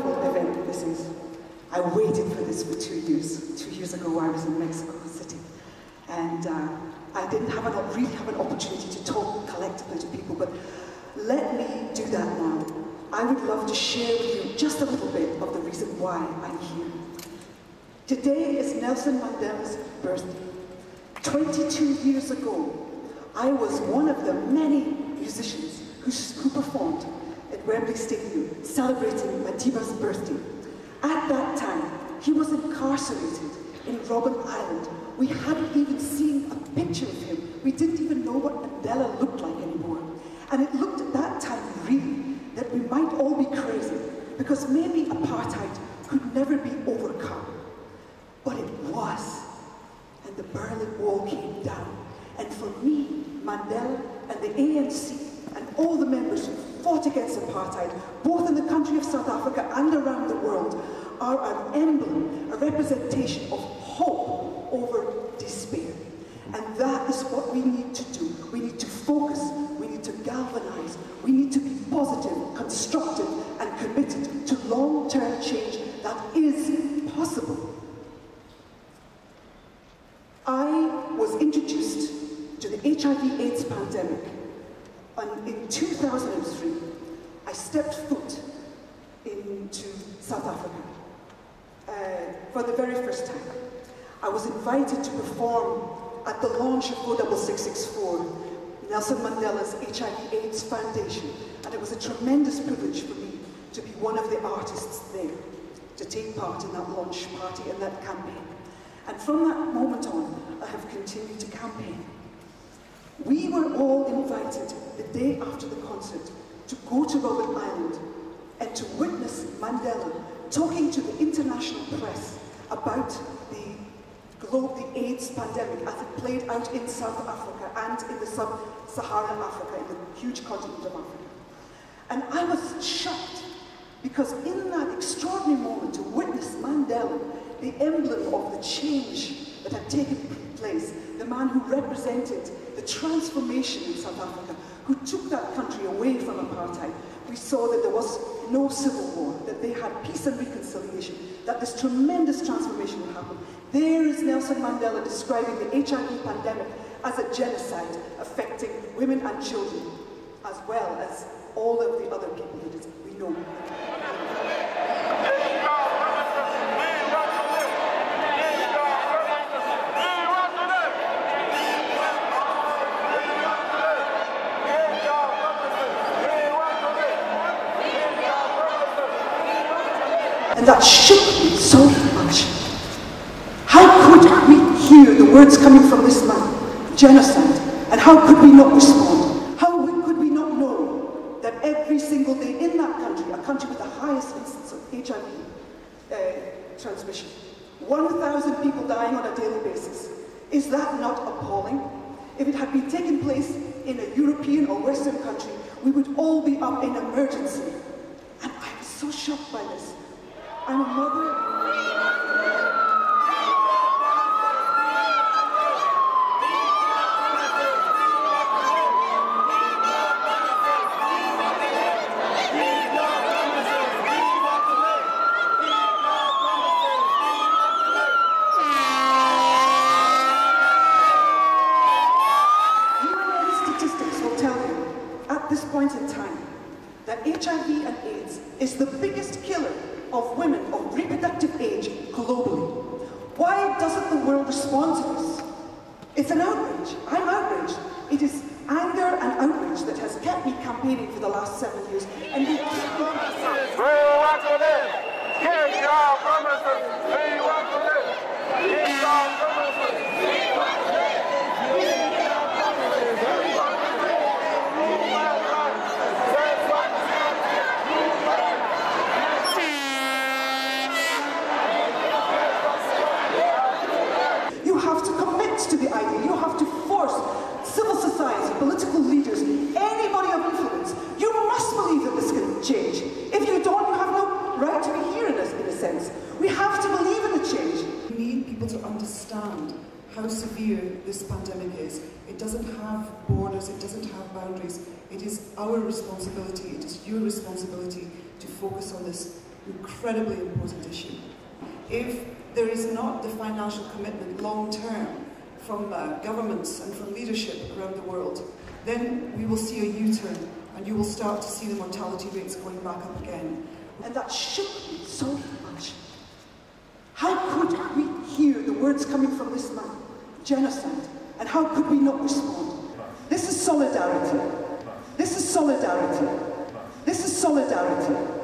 wonderful event this is. I waited for this for 2 years. 2 years ago I was in Mexico City, and I didn't really have an opportunity to talk collectively to people, but let me do that now. I would love to share with you just a little bit of the reason why I'm here. Today is Nelson Mandela's birthday. 22 years ago, I was one of the many musicians who performed at Wembley Stadium celebrating Madiba's birthday. At that time, he was incarcerated in Robben Island. We hadn't even seen a picture of him. We didn't even know what Mandela looked like anymore. And it looked at that time, really, that we might all be crazy, because maybe apartheid could never be overcome. But it was. And the Berlin Wall came down. And for me, Mandela and the ANC and all the members who fought against apartheid, both in the country of South Africa and around the world, are an emblem, a representation of hope over despair. And that is what we need to do. We need to focus, we need to galvanize, we need to be positive, constructive, and committed to long-term change that is possible. I was introduced to the HIV/AIDS pandemic, and in 2003, I stepped foot into South Africa for the very first time. I was invited to perform at the launch of 46664, Nelson Mandela's HIV/AIDS Foundation, and it was a tremendous privilege for me to be one of the artists there, to take part in that launch party and that campaign. And from that moment on, I have continued to campaign. We were all invited the day after the concert to go to Robben Island and to witness Mandela talking to the international press about the AIDS pandemic as it played out in South Africa and in the sub-Saharan Africa, in the huge continent of Africa. And I was shocked, because in that extraordinary moment to witness Mandela, the emblem of the change that had taken place, the man who represented the transformation in South Africa, who took that country away from apartheid, we saw that there was no civil war, that they had peace and reconciliation, that this tremendous transformation would happen. There is Nelson Mandela describing the HIV pandemic as a genocide affecting women and children, as well as all of the other people that we know. And that shook me so much. How could we hear the words coming from this man, genocide, and how could we not respond? How could we not know that every single day in that country, a country with the highest instance of HIV transmission, 1,000 people dying on a daily basis, is that not appalling? If it had been taking place in a European or Western country, we would all be up in emergency. And I was so shocked by this. I'm a mother. Statistics will tell you, at this point in time, that HIV and AIDS is the biggest killer of women of reproductive age globally. Why doesn't the world respond to this? It's an outrage. I'm outraged. It is anger and outrage that has kept me campaigning for the last 7 years. And we keep promises. We want to live. Keep your promises. We want to live. Keep your promises. We want to live. Keep your promises. We want to live. To the idea. You have to force civil society, political leaders, anybody of influence. You must believe that this can change. If you don't, you have no right to be here in a sense. We have to believe in the change. We need people to understand how severe this pandemic is. It doesn't have borders, it doesn't have boundaries. It is our responsibility, it is your responsibility to focus on this incredibly important issue. If there is not the financial commitment long-term from governments and from leadership around the world, then we will see a U-turn, and you will start to see the mortality rates going back up again. And that shook me so much. How could we hear the words coming from this man, genocide, and how could we not respond? This is solidarity. This is solidarity. This is solidarity.